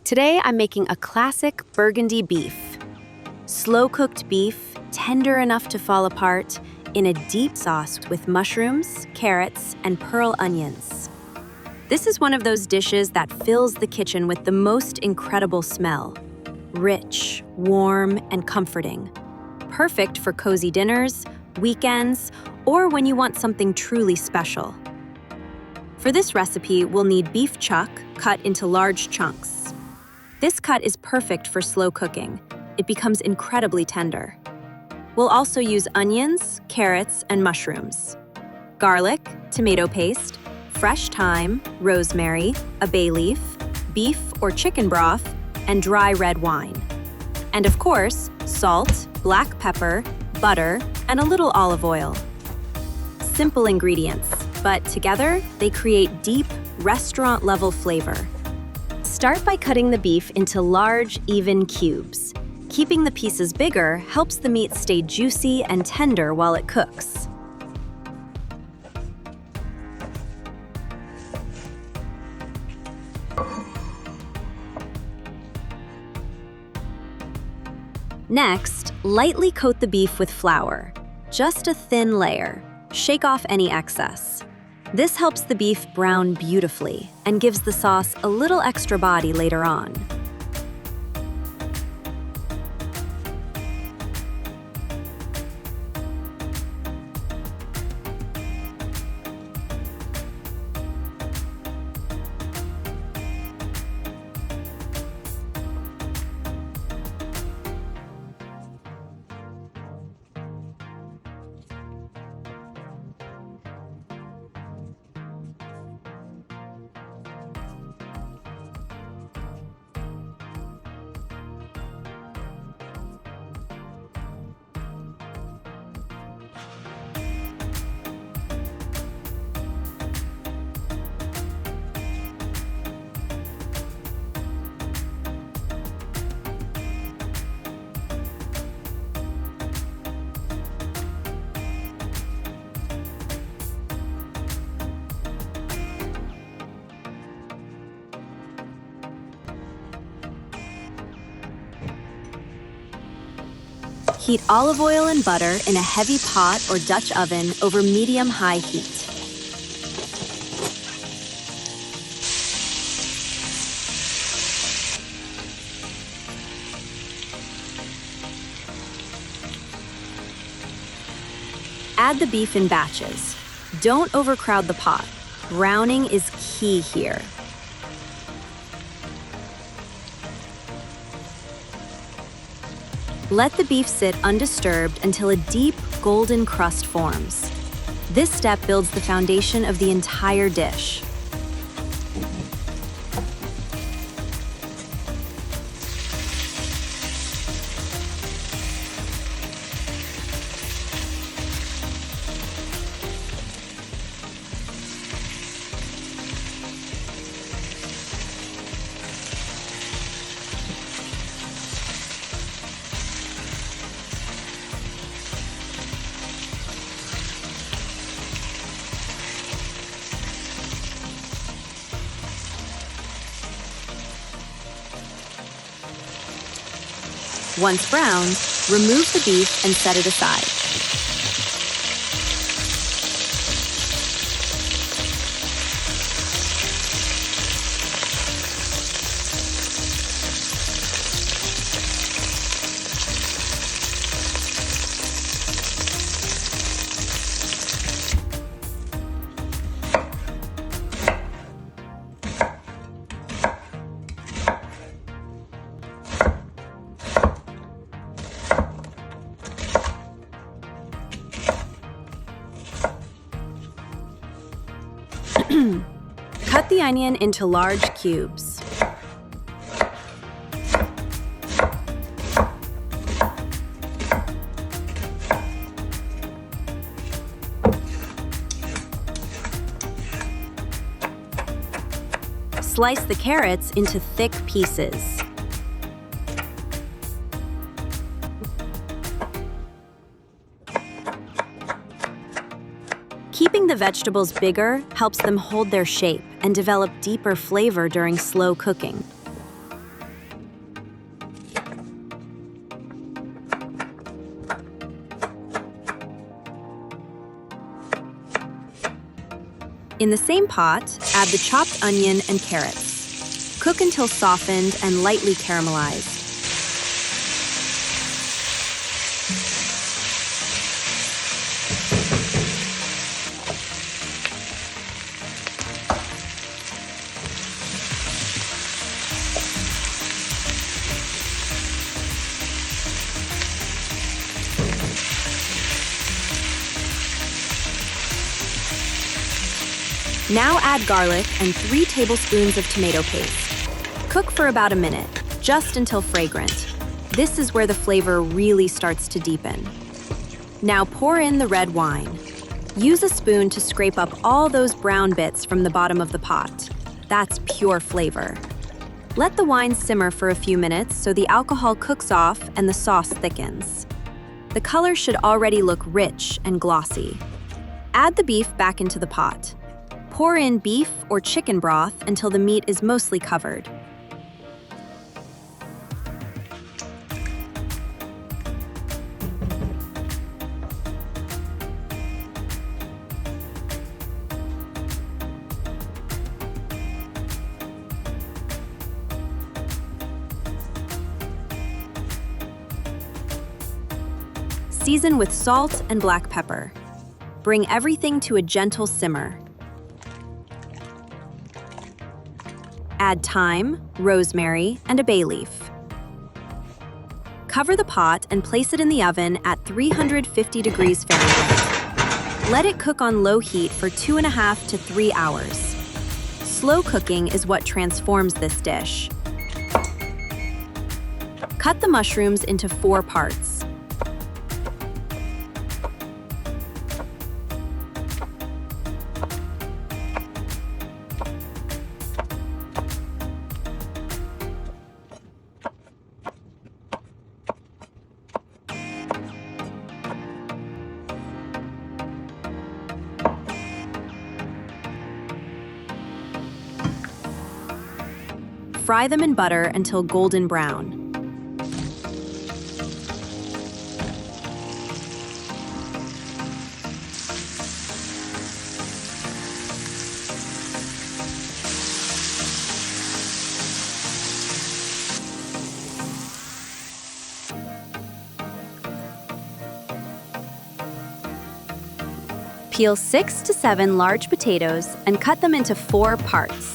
Today, I'm making a classic Burgundy beef. Slow-cooked beef, tender enough to fall apart, in a deep sauce with mushrooms, carrots, and pearl onions. This is one of those dishes that fills the kitchen with the most incredible smell. Rich, warm, and comforting. Perfect for cozy dinners, weekends, or when you want something truly special. For this recipe, we'll need beef chuck cut into large chunks. This cut is perfect for slow cooking. It becomes incredibly tender. We'll also use onions, carrots, and mushrooms. Garlic, tomato paste, fresh thyme, rosemary, a bay leaf, beef or chicken broth, and dry red wine. And of course, salt, black pepper, butter, and a little olive oil. Simple ingredients, but together they create deep, restaurant-level flavor. Start by cutting the beef into large, even cubes. Keeping the pieces bigger helps the meat stay juicy and tender while it cooks. Next, lightly coat the beef with flour. Just a thin layer. Shake off any excess. This helps the beef brown beautifully and gives the sauce a little extra body later on. Heat olive oil and butter in a heavy pot or Dutch oven over medium-high heat. Add the beef in batches. Don't overcrowd the pot. Browning is key here. Let the beef sit undisturbed until a deep, golden crust forms. This step builds the foundation of the entire dish. Once browned, remove the beef and set it aside. Cut the onion into large cubes. Slice the carrots into thick pieces. Keeping the vegetables bigger helps them hold their shape and develop deeper flavor during slow cooking. In the same pot, add the chopped onion and carrots. Cook until softened and lightly caramelized. Now add garlic and 3 tablespoons of tomato paste. Cook for about a minute, just until fragrant. This is where the flavor really starts to deepen. Now pour in the red wine. Use a spoon to scrape up all those brown bits from the bottom of the pot. That's pure flavor. Let the wine simmer for a few minutes so the alcohol cooks off and the sauce thickens. The color should already look rich and glossy. Add the beef back into the pot. Pour in beef or chicken broth until the meat is mostly covered. Season with salt and black pepper. Bring everything to a gentle simmer. Add thyme, rosemary, and a bay leaf. Cover the pot and place it in the oven at 350 degrees Fahrenheit. Let it cook on low heat for 2.5 to 3 hours. Slow cooking is what transforms this dish. Cut the mushrooms into 4 parts. Fry them in butter until golden brown. Peel 6 to 7 large potatoes and cut them into 4 parts.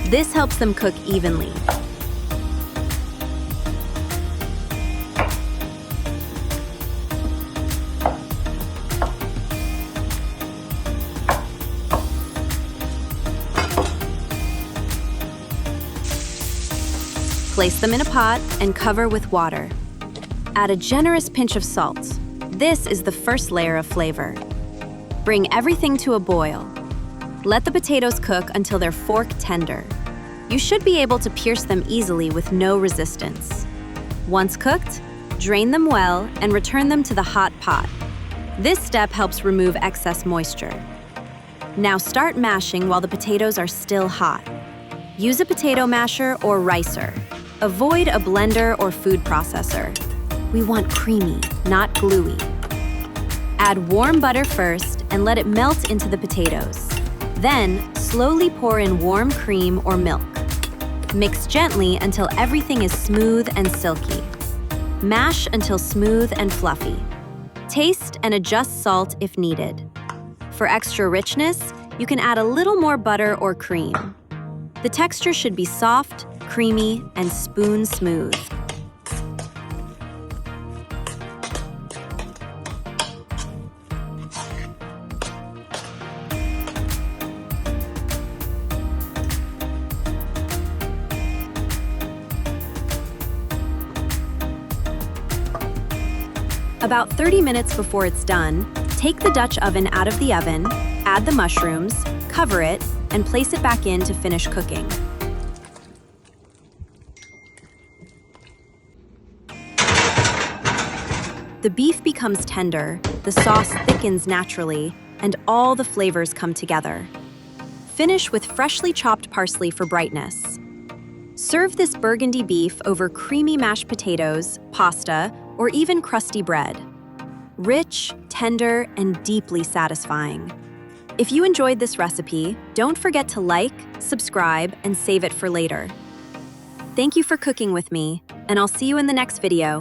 This helps them cook evenly. Place them in a pot and cover with water. Add a generous pinch of salt. This is the first layer of flavor. Bring everything to a boil. Let the potatoes cook until they're fork tender. You should be able to pierce them easily with no resistance. Once cooked, drain them well and return them to the hot pot. This step helps remove excess moisture. Now start mashing while the potatoes are still hot. Use a potato masher or ricer. Avoid a blender or food processor. We want creamy, not gluey. Add warm butter first and let it melt into the potatoes. Then, slowly pour in warm cream or milk. Mix gently until everything is smooth and silky. Mash until smooth and fluffy. Taste and adjust salt if needed. For extra richness, you can add a little more butter or cream. The texture should be soft, creamy, and spoon smooth. About 30 minutes before it's done, take the Dutch oven out of the oven, add the mushrooms, cover it, and place it back in to finish cooking. The beef becomes tender, the sauce thickens naturally, and all the flavors come together. Finish with freshly chopped parsley for brightness. Serve this Burgundy beef over creamy mashed potatoes, pasta, or even crusty bread. Rich, tender, and deeply satisfying. If you enjoyed this recipe, don't forget to like, subscribe, and save it for later. Thank you for cooking with me, and I'll see you in the next video.